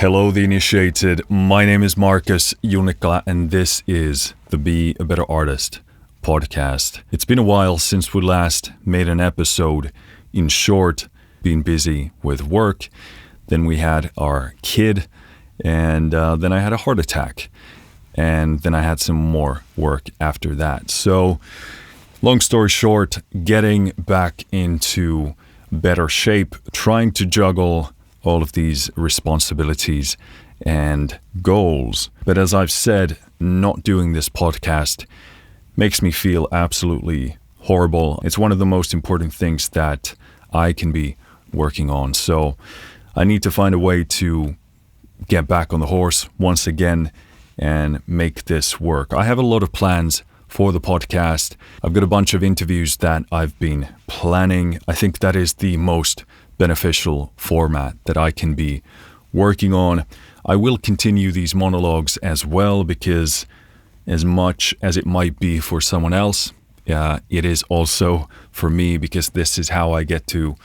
Hello, the initiated. My name is Markus, Junnikkala, and this is the Be a Better Artist podcast. It's been a while since we last made an episode. In short, been busy with work. Then we had our kid, and then I had a heart attack. And then I had some more work after that. So, long story short, getting back into better shape, trying to juggle all of these responsibilities and goals. But as I've said, not doing this podcast makes me feel absolutely horrible. It's one of the most important things that I can be working on. So I need to find a way to get back on the horse once again and make this work. I have a lot of plans for the podcast. I've got a bunch of interviews that I've been planning. I think that is the most beneficial format that I can be working on. I will continue these monologues as well because as much as it might be for someone else, it is also for me because this is how I get to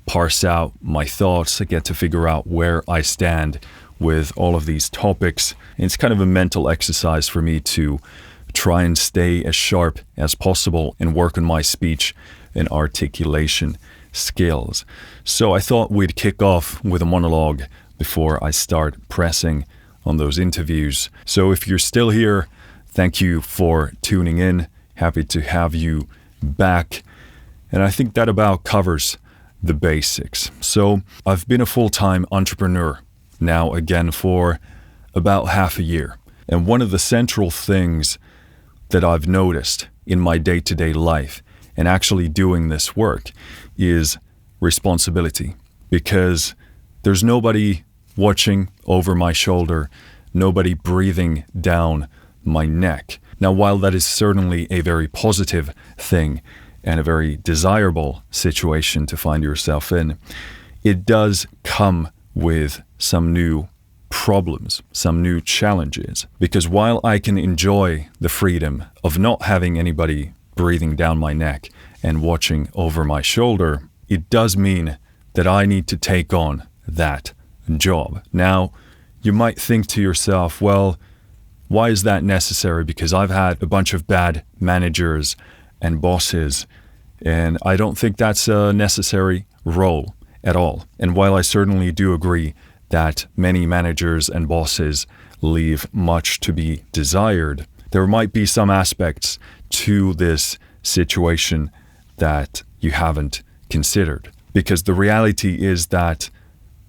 parse out my thoughts. I get to figure out where I stand with all of these topics. And it's kind of a mental exercise for me to try and stay as sharp as possible and work on my speech and articulation skills. So I thought we'd kick off with a monologue before I start pressing on those interviews. So if you're still here, thank you for tuning in. Happy to have you back. And I think that about covers the basics. So I've been a full-time entrepreneur now again for about half a year. And one of the central things that I've noticed in my day-to-day life and actually doing this work is responsibility, because there's nobody watching over my shoulder, nobody breathing down my neck. Now, while that is certainly a very positive thing and a very desirable situation to find yourself in, it does come with some new problems, some new challenges. Because while I can enjoy the freedom of not having anybody breathing down my neck and watching over my shoulder, it does mean that I need to take on that job. Now, you might think to yourself, well, why is that necessary? Because I've had a bunch of bad managers and bosses, and I don't think that's a necessary role at all. And while I certainly do agree that many managers and bosses leave much to be desired, there might be some aspects to this situation that you haven't considered. Because the reality is that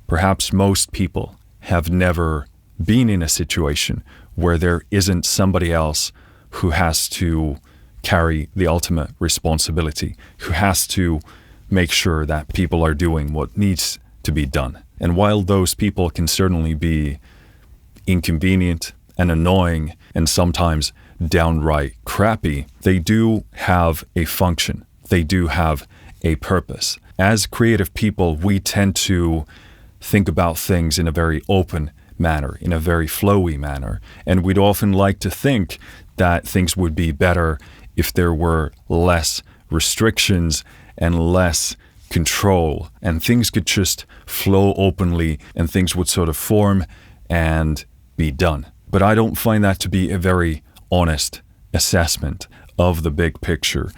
perhaps most people have never been in a situation where there isn't somebody else who has to carry the ultimate responsibility, who has to make sure that people are doing what needs to be done. And while those people can certainly be inconvenient and annoying and sometimes downright crappy, they do have a function. They do have a purpose. As creative people, we tend to think about things in a very open manner, in a very flowy manner. And we'd often like to think that things would be better if there were less restrictions and less control, and things could just flow openly and things would sort of form and be done. But I don't find that to be a very honest assessment of the big picture.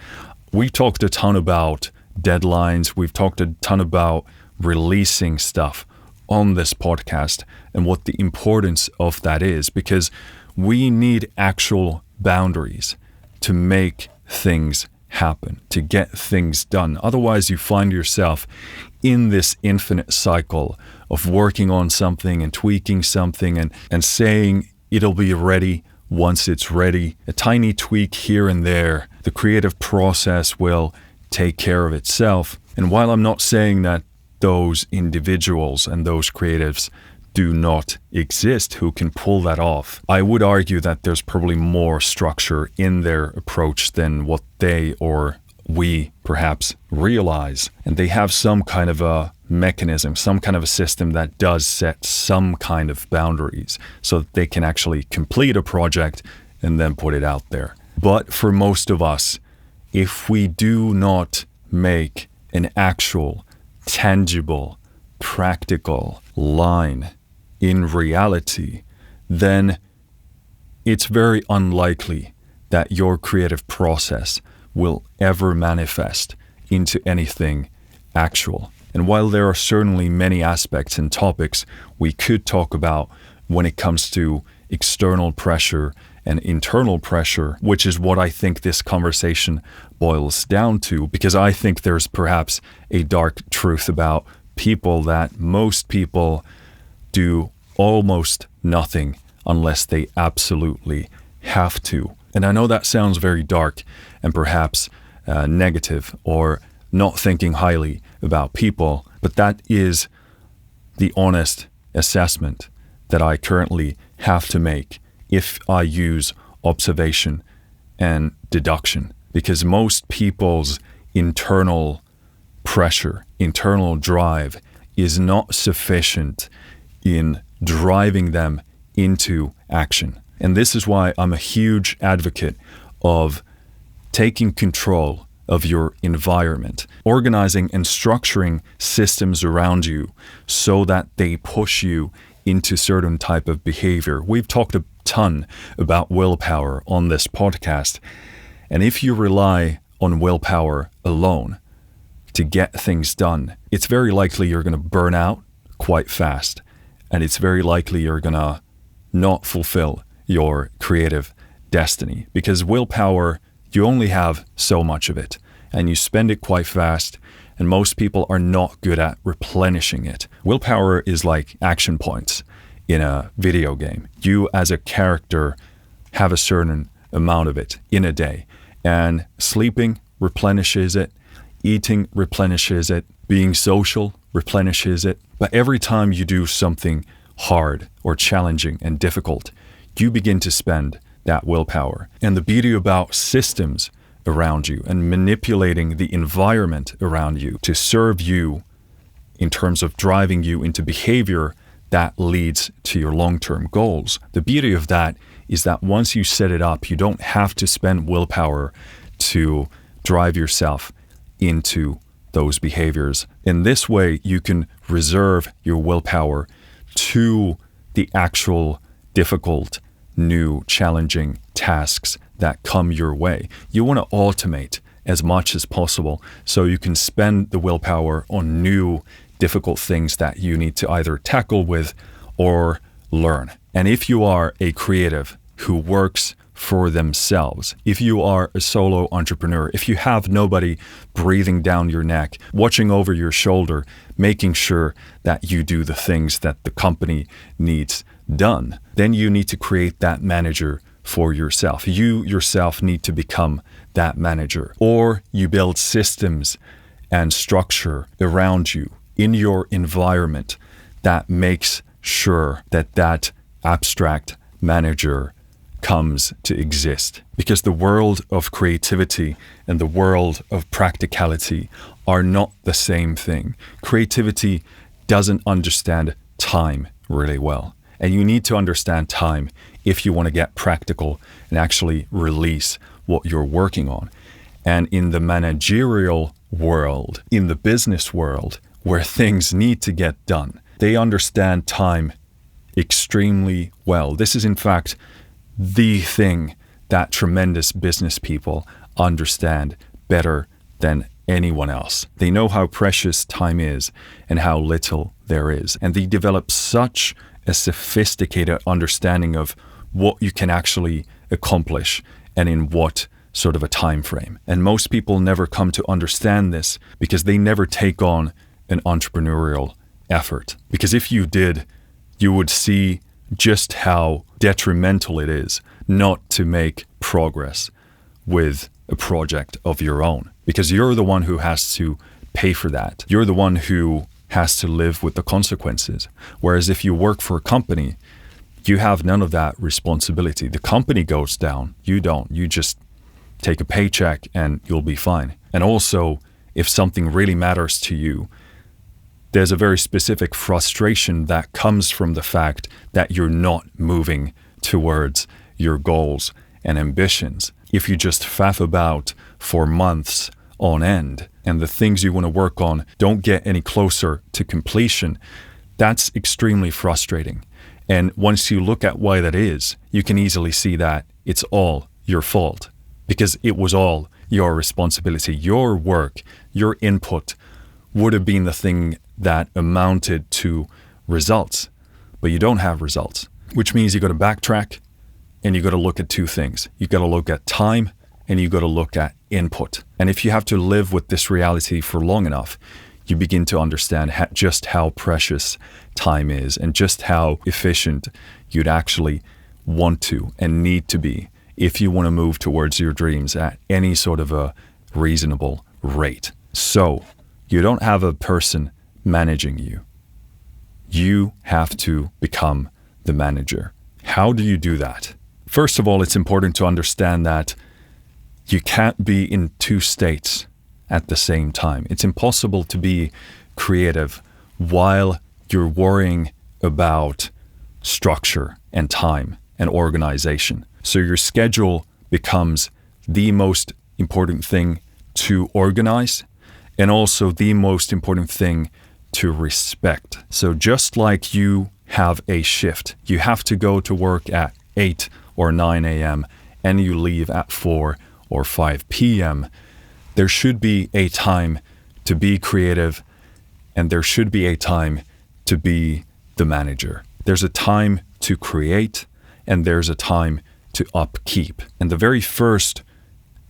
We talked a ton about deadlines. We've talked a ton about releasing stuff on this podcast and what the importance of that is, because we need actual boundaries to make things happen, to get things done. Otherwise, you find yourself in this infinite cycle of working on something and tweaking something and saying it'll be ready once it's ready. A tiny tweak here and there, the creative process will take care of itself. And while I'm not saying that those individuals and those creatives do not exist who can pull that off, I would argue that there's probably more structure in their approach than what they or we perhaps realize. And they have some kind of a mechanism, some kind of a system that does set some kind of boundaries so that they can actually complete a project and then put it out there. But for most of us, if we do not make an actual, tangible, practical line in reality, then it's very unlikely that your creative process will ever manifest into anything actual. And while there are certainly many aspects and topics we could talk about when it comes to external pressure and internal pressure, which is what I think this conversation boils down to, because I think there's perhaps a dark truth about people that most people do almost nothing unless they absolutely have to. And I know that sounds very dark and perhaps negative or not thinking highly about people, but that is the honest assessment that I currently have to make if I use observation and deduction. Because most people's internal pressure, internal drive is not sufficient in driving them into action. And this is why I'm a huge advocate of taking control of your environment, organizing and structuring systems around you so that they push you into certain type of behavior. We've talked a ton about willpower on this podcast. And if you rely on willpower alone to get things done, it's very likely you're going to burn out quite fast. And it's very likely you're going to not fulfill your creative destiny, because willpower, you only have so much of it and you spend it quite fast, and most people are not good at replenishing it. Willpower is like action points in a video game. You as a character have a certain amount of it in a day, and sleeping replenishes it, eating replenishes it, being social replenishes it. But every time you do something hard or challenging and difficult, you begin to spend that willpower. And the beauty about systems around you and manipulating the environment around you to serve you in terms of driving you into behavior that leads to your long-term goals. The beauty of that is that once you set it up, you don't have to spend willpower to drive yourself into those behaviors. In this way, you can reserve your willpower to the actual difficult, new, challenging tasks that come your way. You want to automate as much as possible so you can spend the willpower on new, difficult things that you need to either tackle with or learn. And if you are a creative who works for themselves, if you are a solo entrepreneur, if you have nobody breathing down your neck, watching over your shoulder, making sure that you do the things that the company needs done, then you need to create that manager for yourself. You yourself need to become that manager, or you build systems and structure around you in your environment that makes sure that that abstract manager comes to exist. Because the world of creativity and the world of practicality are not the same thing. Creativity doesn't understand time really well. And you need to understand time if you want to get practical and actually release what you're working on. And in the managerial world, in the business world, where things need to get done, they understand time extremely well. This is in fact the thing that tremendous business people understand better than anyone else. They know how precious time is and how little there is. And they develop such a sophisticated understanding of what you can actually accomplish and in what sort of a time frame. And most people never come to understand this because they never take on an entrepreneurial effort. Because if you did, you would see just how detrimental it is not to make progress with a project of your own. Because you're the one who has to pay for that. You're the one who has to live with the consequences. Whereas if you work for a company, you have none of that responsibility. The company goes down, you don't. You just take a paycheck and you'll be fine. And also, if something really matters to you, there's a very specific frustration that comes from the fact that you're not moving towards your goals and ambitions. If you just faff about for months on end and the things you want to work on don't get any closer to completion, That's extremely frustrating. And once you look at why that is, you can easily see that it's all your fault because it was all your responsibility. Your work, your input would have been the thing that amounted to results, but you don't have results, which means you got to backtrack and you got to look at two things. You got to look at time and you got to look at input. And if you have to live with this reality for long enough, you begin to understand just how precious time is and just how efficient you'd actually want to and need to be if you want to move towards your dreams at any sort of a reasonable rate. So you don't have a person managing you. You have to become the manager. How do you do that? First of all, it's important to understand that you can't be in two states at the same time. It's impossible to be creative while you're worrying about structure and time and organization. So your schedule becomes the most important thing to organize and also the most important thing to respect. So just like you have a shift, you have to go to work at 8 or 9 a.m. and you leave at 4 or 5 p.m., there should be a time to be creative and there should be a time to be the manager. There's a time to create and there's a time to upkeep. And the very first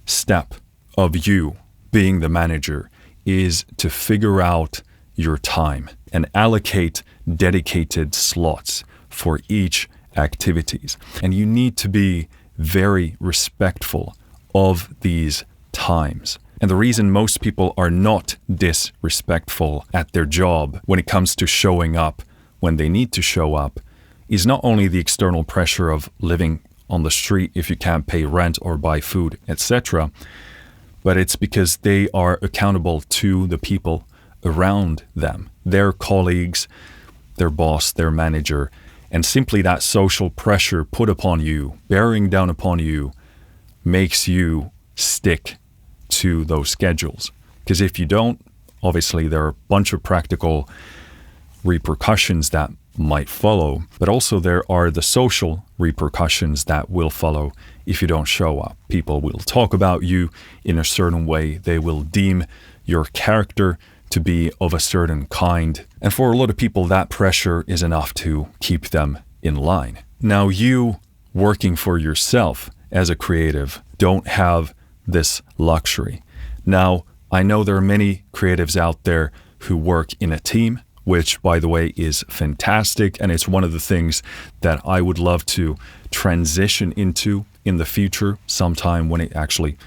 step of you being the manager is to figure out your time and allocate dedicated slots for each activities. And you need to be very respectful of these times. And the reason most people are not disrespectful at their job when it comes to showing up when they need to show up is not only the external pressure of living on the street if you can't pay rent or buy food, etc., but it's because they are accountable to the people around them, their colleagues, their boss, their manager, and simply that social pressure put upon you, bearing down upon you, makes you stick to those schedules. Because if you don't, obviously there are a bunch of practical repercussions that might follow, but also there are the social repercussions that will follow if you don't show up. People will talk about you in a certain way. They will deem your character to be of a certain kind. And for a lot of people, that pressure is enough to keep them in line. Now, you working for yourself as a creative don't have this luxury. Now, I know there are many creatives out there who work in a team, which, by the way, is fantastic. And it's one of the things that I would love to transition into in the future, sometime when it actually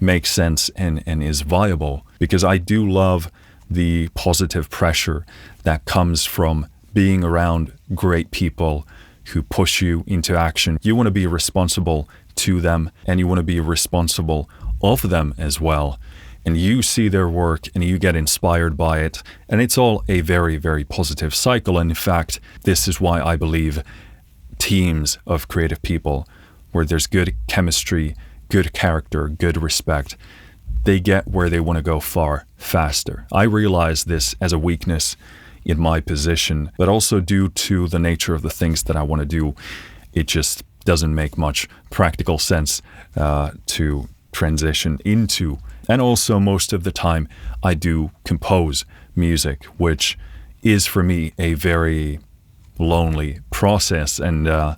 makes sense and is viable. Because I do love the positive pressure that comes from being around great people who push you into action. You want to be responsible to them and you want to be responsible of them as well. And you see their work and you get inspired by it. And it's all a very, very positive cycle. And in fact, this is why I believe teams of creative people where there's good chemistry, good character, good respect, they get where they want to go far faster. I realize this as a weakness in my position, but also due to the nature of the things that I want to do, it just doesn't make much practical sense to transition into. And also most of the time I do compose music, which is for me a very lonely process. And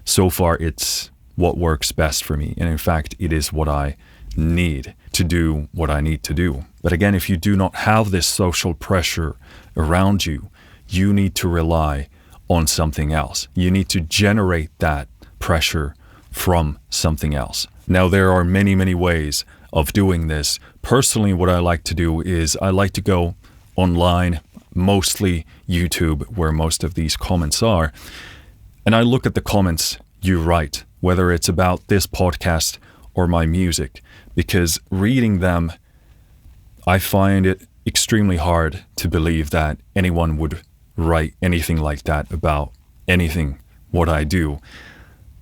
so far it's what works best for me. And in fact, it is what I need to do what I need to do. But again, if you do not have this social pressure around you, you need to rely on something else. You need to generate that pressure from something else. Now, there are many, many ways of doing this. Personally, what I like to do is I like to go online, mostly YouTube, where most of these comments are, and I look at the comments you write, whether it's about this podcast or my music, because reading them, I find it extremely hard to believe that anyone would write anything like that about anything what I do.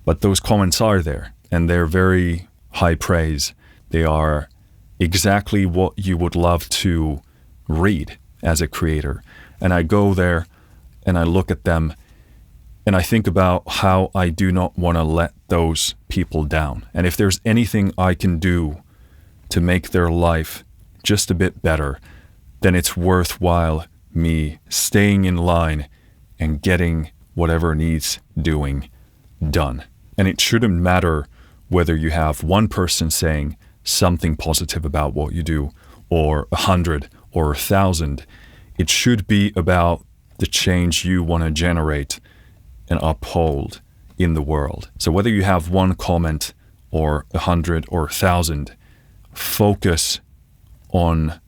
But those comments are there, and they're very high praise. They are exactly what you would love to read as a creator. And I go there and I look at them and I think about how I do not want to let those people down. And if there's anything I can do to make their life just a bit better, then it's worthwhile me staying in line and getting whatever needs doing done. And it shouldn't matter whether you have one person saying something positive about what you do, or 100 or 1,000. It should be about the change you want to generate and uphold in the world. So whether you have one comment or 100 or 1,000, focus on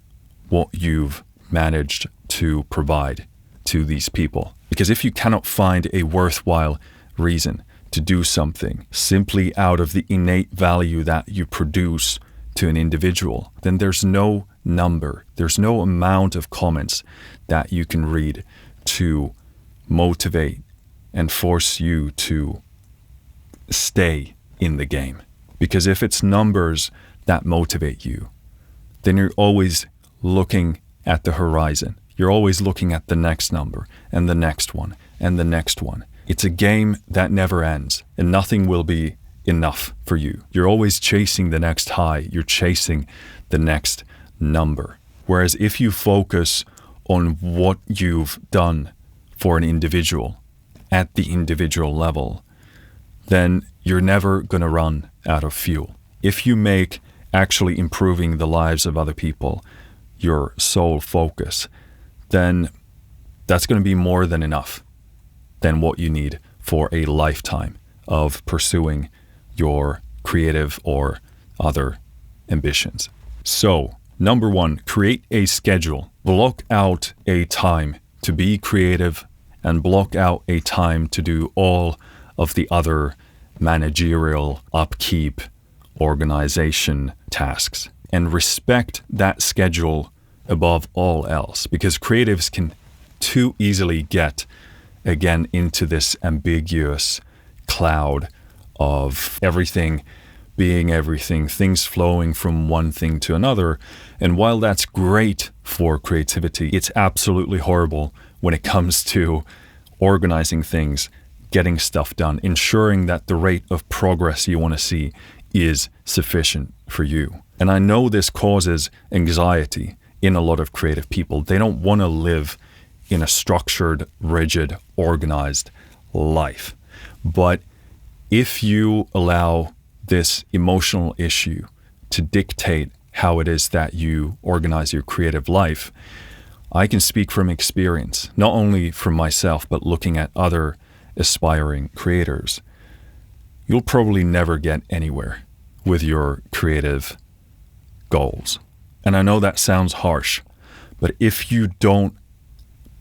what you've managed to provide to these people. Because if you cannot find a worthwhile reason to do something simply out of the innate value that you produce to an individual, then there's no number, there's no amount of comments that you can read to motivate and force you to stay in the game. Because if it's numbers that motivate you, then you're always looking at the horizon. You're always looking at the next number and the next one and the next one. It's a game that never ends, and nothing will be enough for you. You're always chasing the next high. You're chasing the next number. Whereas if you focus on what you've done for an individual at the individual level, then you're never going to run out of fuel. If you make actually improving the lives of other people your sole focus, then that's going to be more than enough than what you need for a lifetime of pursuing your creative or other ambitions. So, number one, create a schedule. Block out a time to be creative and block out a time to do all of the other managerial upkeep, organization tasks. And respect that schedule above all else, because creatives can too easily get again into this ambiguous cloud of everything being everything, things flowing from one thing to another. And while that's great for creativity, it's absolutely horrible when it comes to organizing things, getting stuff done, ensuring that the rate of progress you want to see is sufficient for you. And I know this causes anxiety in a lot of creative people. They don't want to live in a structured, rigid, organized life. But if you allow this emotional issue to dictate how it is that you organize your creative life, I can speak from experience, not only from myself, but looking at other aspiring creators. You'll probably never get anywhere with your creative goals. And I know that sounds harsh, but if you don't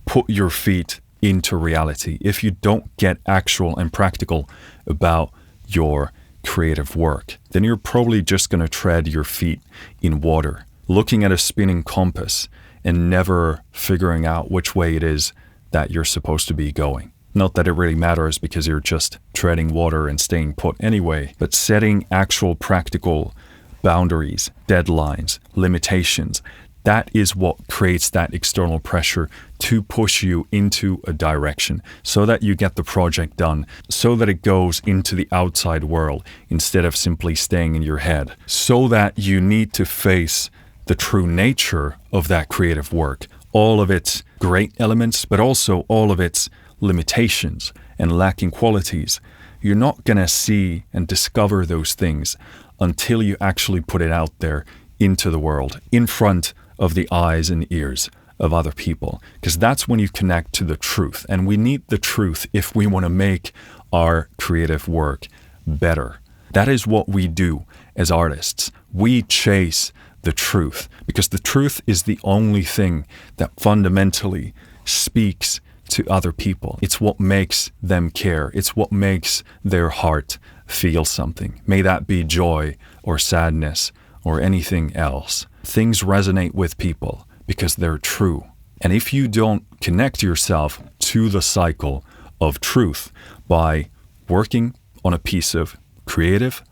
put your feet into reality, if you don't get actual and practical about your creative work, then you're probably just going to tread your feet in water, looking at a spinning compass and never figuring out which way it is that you're supposed to be going. Not that it really matters because you're just treading water and staying put anyway, but setting actual practical boundaries, deadlines, limitations, that is what creates that external pressure to push you into a direction so that you get the project done, so that it goes into the outside world instead of simply staying in your head, so that you need to face the true nature of that creative work, all of its great elements, but also all of its limitations and lacking qualities. You're not going to see and discover those things until you actually put it out there into the world, in front of the eyes and ears of other people, because that's when you connect to the truth. And we need the truth if we want to make our creative work better. That is what we do as artists. We chase the truth because the truth is the only thing that fundamentally speaks to other people. It's what makes them care. It's what makes their heart feel something. May that be joy or sadness or anything else. Things resonate with people because they're true. And if you don't connect yourself to the cycle of truth by working on a piece of creative,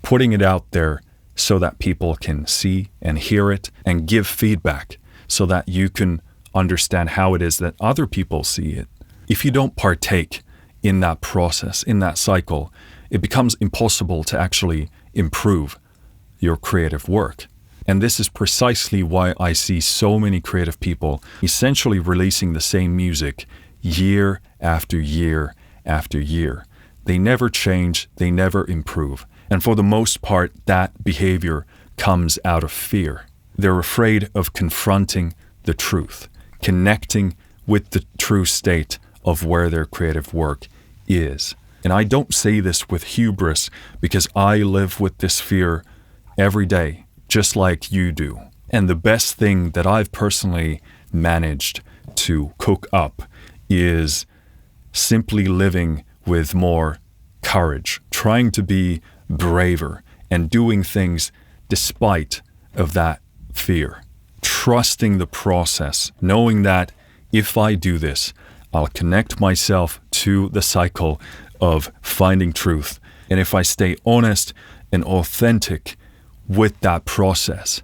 putting it out there so that people can see and hear it and give feedback so that you can understand how it is that other people see it, If you don't partake in that process, in that cycle, it becomes impossible to actually improve your creative work. And this is precisely why I see so many creative people essentially releasing the same music year after year after year. They never change, they never improve. And for the most part, that behavior comes out of fear. They're afraid of confronting the truth, connecting with the true state of where their creative work is. And I don't say this with hubris because I live with this fear every day, just like you do. And the best thing that I've personally managed to cook up is simply living with more courage, trying to be braver and doing things despite of that fear, trusting the process, knowing that if I do this, I'll connect myself to the cycle of finding truth. And if I stay honest and authentic with that process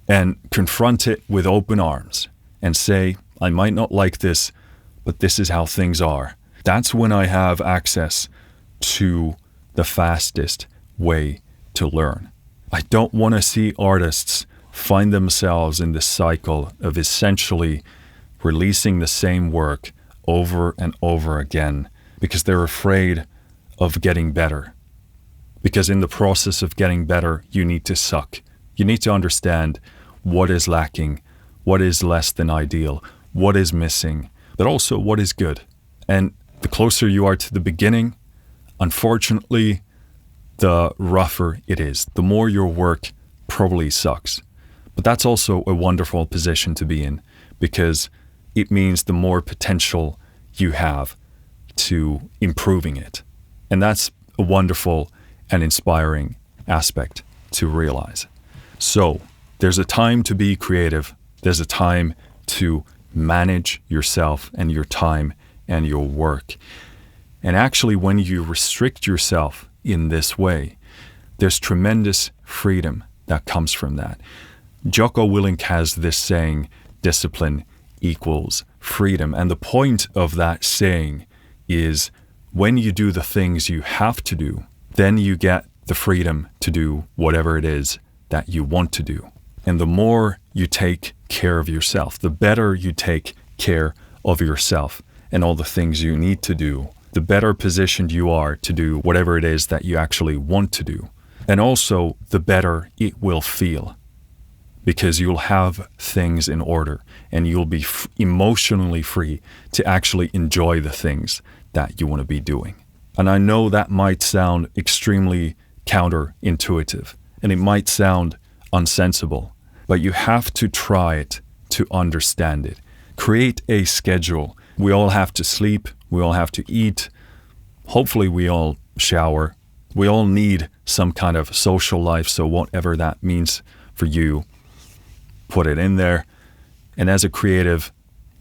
and confront it with open arms and say, I might not like this, but this is how things are. That's when I have access to the fastest way to learn. I don't want to see artists find themselves in this cycle of essentially releasing the same work over and over again because they're afraid of getting better. Because in the process of getting better, you need to suck. You need to understand what is lacking, what is less than ideal, what is missing, but also what is good. And the closer you are to the beginning, unfortunately, the rougher it is. The more your work probably sucks. But that's also a wonderful position to be in because it means the more potential you have to improving it. And that's a wonderful and inspiring aspect to realize. So there's a time to be creative. There's a time to manage yourself and your time and your work. And actually, when you restrict yourself in this way, there's tremendous freedom that comes from that. Jocko Willink has this saying, discipline equals freedom. And the point of that saying is when you do the things you have to do, then you get the freedom to do whatever it is that you want to do. And the more you take care of yourself, the better you take care of yourself and all the things you need to do, the better positioned you are to do whatever it is that you actually want to do. And also, the better it will feel because you'll have things in order and you'll be emotionally free to actually enjoy the things that you want to be doing. And I know that might sound extremely counterintuitive and it might sound unsensible, but you have to try it to understand it. Create a schedule. We all have to sleep. We all have to eat. Hopefully we all shower. We all need some kind of social life. So whatever that means for you, put it in there. And as a creative,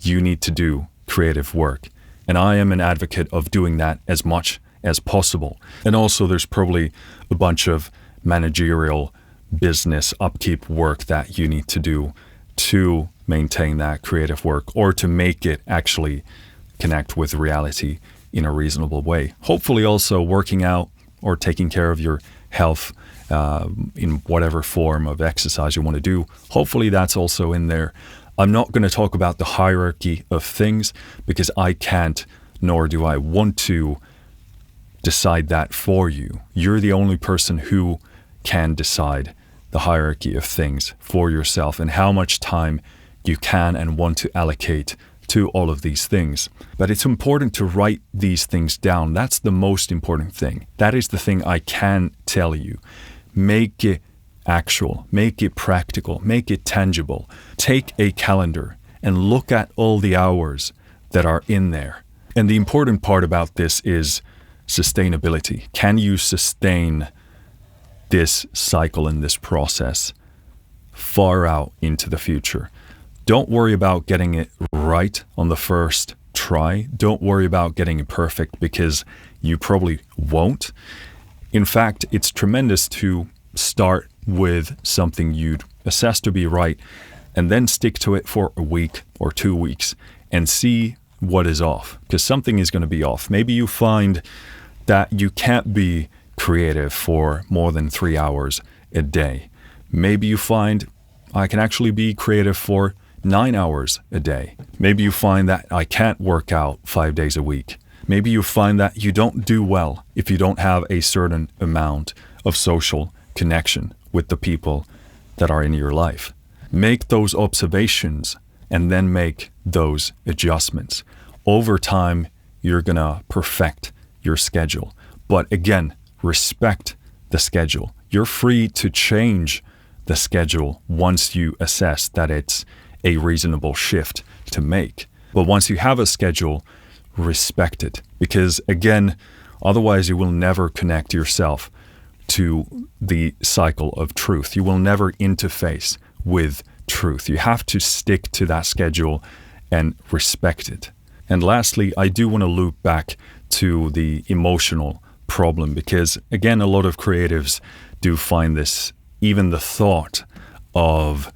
you need to do creative work. And I am an advocate of doing that as much as possible. And also there's probably a bunch of managerial business upkeep work that you need to do to maintain that creative work or to make it actually connect with reality in a reasonable way. Hopefully also working out or taking care of your health in whatever form of exercise you want to do. Hopefully that's also in there. I'm not going to talk about the hierarchy of things because I can't, nor do I want to decide that for you. You're the only person who can decide the hierarchy of things for yourself and how much time you can and want to allocate to all of these things. But it's important to write these things down. That's the most important thing. That is the thing I can tell you. Make it actual, make it practical, make it tangible. Take a calendar and look at all the hours that are in there. And the important part about this is sustainability. Can you sustain this cycle and this process far out into the future? Don't worry about getting it right on the first try. Don't worry about getting it perfect because you probably won't. In fact, it's tremendous to start with something you'd assess to be right and then stick to it for a week or 2 weeks and see what is off, because something is going to be off. Maybe you find that you can't be creative for more than 3 hours a day. Maybe you find I can actually be creative for 9 hours a day. Maybe you find that I can't work out 5 days a week. Maybe you find that you don't do well if you don't have a certain amount of social connection with the people that are in your life. Make those observations and then make those adjustments. Over time, you're gonna perfect your schedule. But again, respect the schedule. You're free to change the schedule once you assess that it's a reasonable shift to make. But once you have a schedule, respect it. Because again, otherwise you will never connect yourself to the cycle of truth. You will never interface with truth. You have to stick to that schedule and respect it. And lastly, I do want to loop back to the emotional problem, because again, a lot of creatives do find this, even the thought of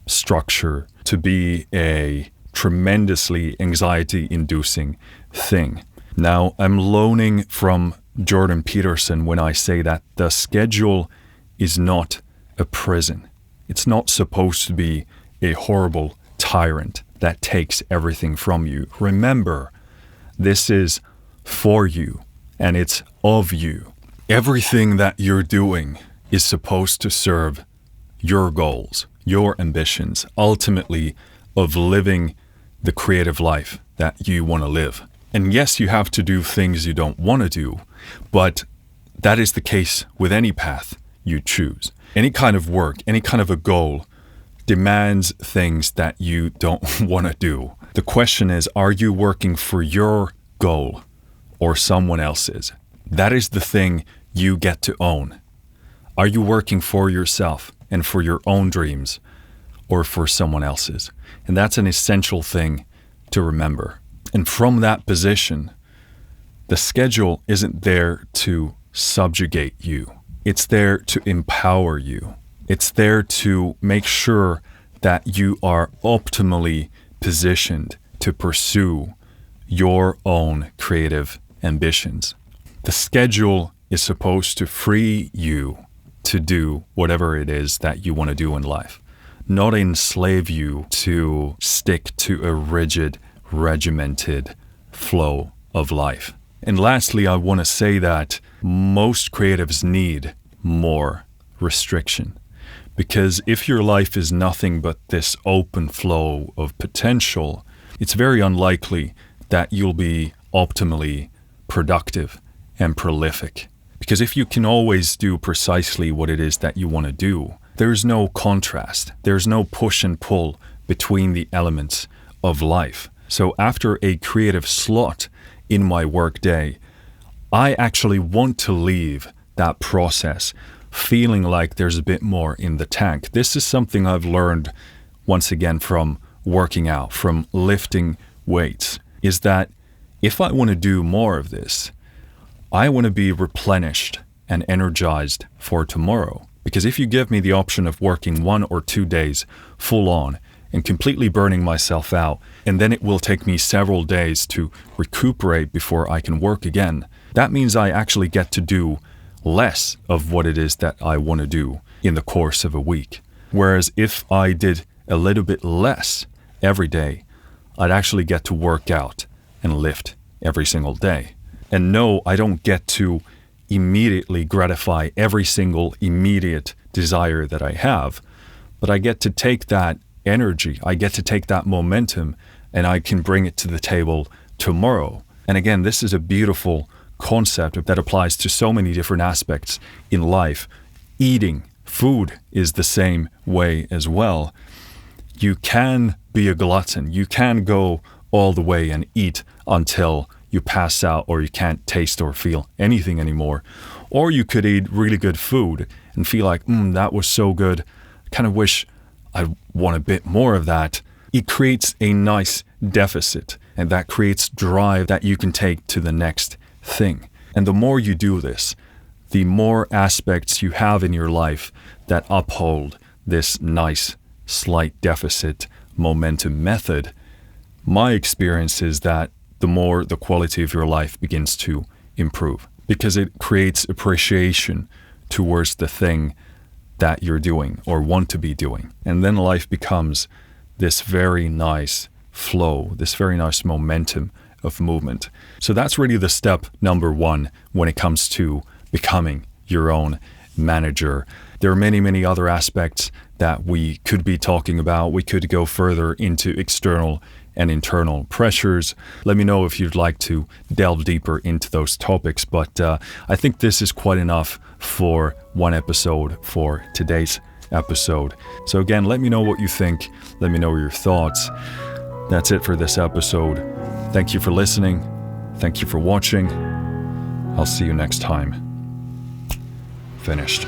structure, to be a tremendously anxiety-inducing thing. Now, I'm loaning from Jordan Peterson when I say that the schedule is not a prison. It's not supposed to be a horrible tyrant that takes everything from you. Remember, this is for you and it's of you. Everything that you're doing is supposed to serve your goals, your ambitions, ultimately of living the creative life that you want to live. And yes, you have to do things you don't want to do, but that is the case with any path you choose. Any kind of work, any kind of a goal demands things that you don't want to do. The question is, are you working for your goal or someone else's? That is the thing you get to own. Are you working for yourself and for your own dreams or for someone else's? And that's an essential thing to remember. And from that position, the schedule isn't there to subjugate you. It's there to empower you. It's there to make sure that you are optimally positioned to pursue your own creative ambitions. The schedule is supposed to free you to do whatever it is that you want to do in life, not enslave you to stick to a rigid, regimented flow of life. And lastly, I want to say that most creatives need more restriction, because if your life is nothing but this open flow of potential, it's very unlikely that you'll be optimally productive and prolific. Because if you can always do precisely what it is that you want to do, there's no contrast, there's no push and pull between the elements of life. So after a creative slot in my workday, I actually want to leave that process feeling like there's a bit more in the tank. This is something I've learned once again from working out, from lifting weights, is that if I want to do more of this, I want to be replenished and energized for tomorrow. Because if you give me the option of working 1 or 2 days full on and completely burning myself out, and then it will take me several days to recuperate before I can work again, that means I actually get to do less of what it is that I want to do in the course of a week. Whereas if I did a little bit less every day, I'd actually get to work out and lift every single day. And no, I don't get to immediately gratify every single immediate desire that I have, but I get to take that energy, I get to take that momentum, and I can bring it to the table tomorrow. And again, this is a beautiful concept that applies to so many different aspects in life. Eating, food is the same way as well. You can be a glutton. You can go all the way and eat until you pass out or you can't taste or feel anything anymore. Or you could eat really good food and feel like, that was so good. I kind of wish I want a bit more of that. It creates a nice deficit, and that creates drive that you can take to the next thing. And the more you do this, the more aspects you have in your life that uphold this nice slight deficit momentum method, My experience is that the more the quality of your life begins to improve, because it creates appreciation towards the thing that you're doing or want to be doing. And then life becomes this very nice flow, this very nice momentum of movement. So that's really the step number one when it comes to becoming your own manager. There are many, many other aspects that we could be talking about. We could go further into external and internal pressures. Let me know if you'd like to delve deeper into those topics. But I think this is quite enough for one episode for today's episode. So again, let me know what you think. Let me know your thoughts. That's it for this episode. Thank you for listening. Thank you for watching. I'll see you next time. Finished.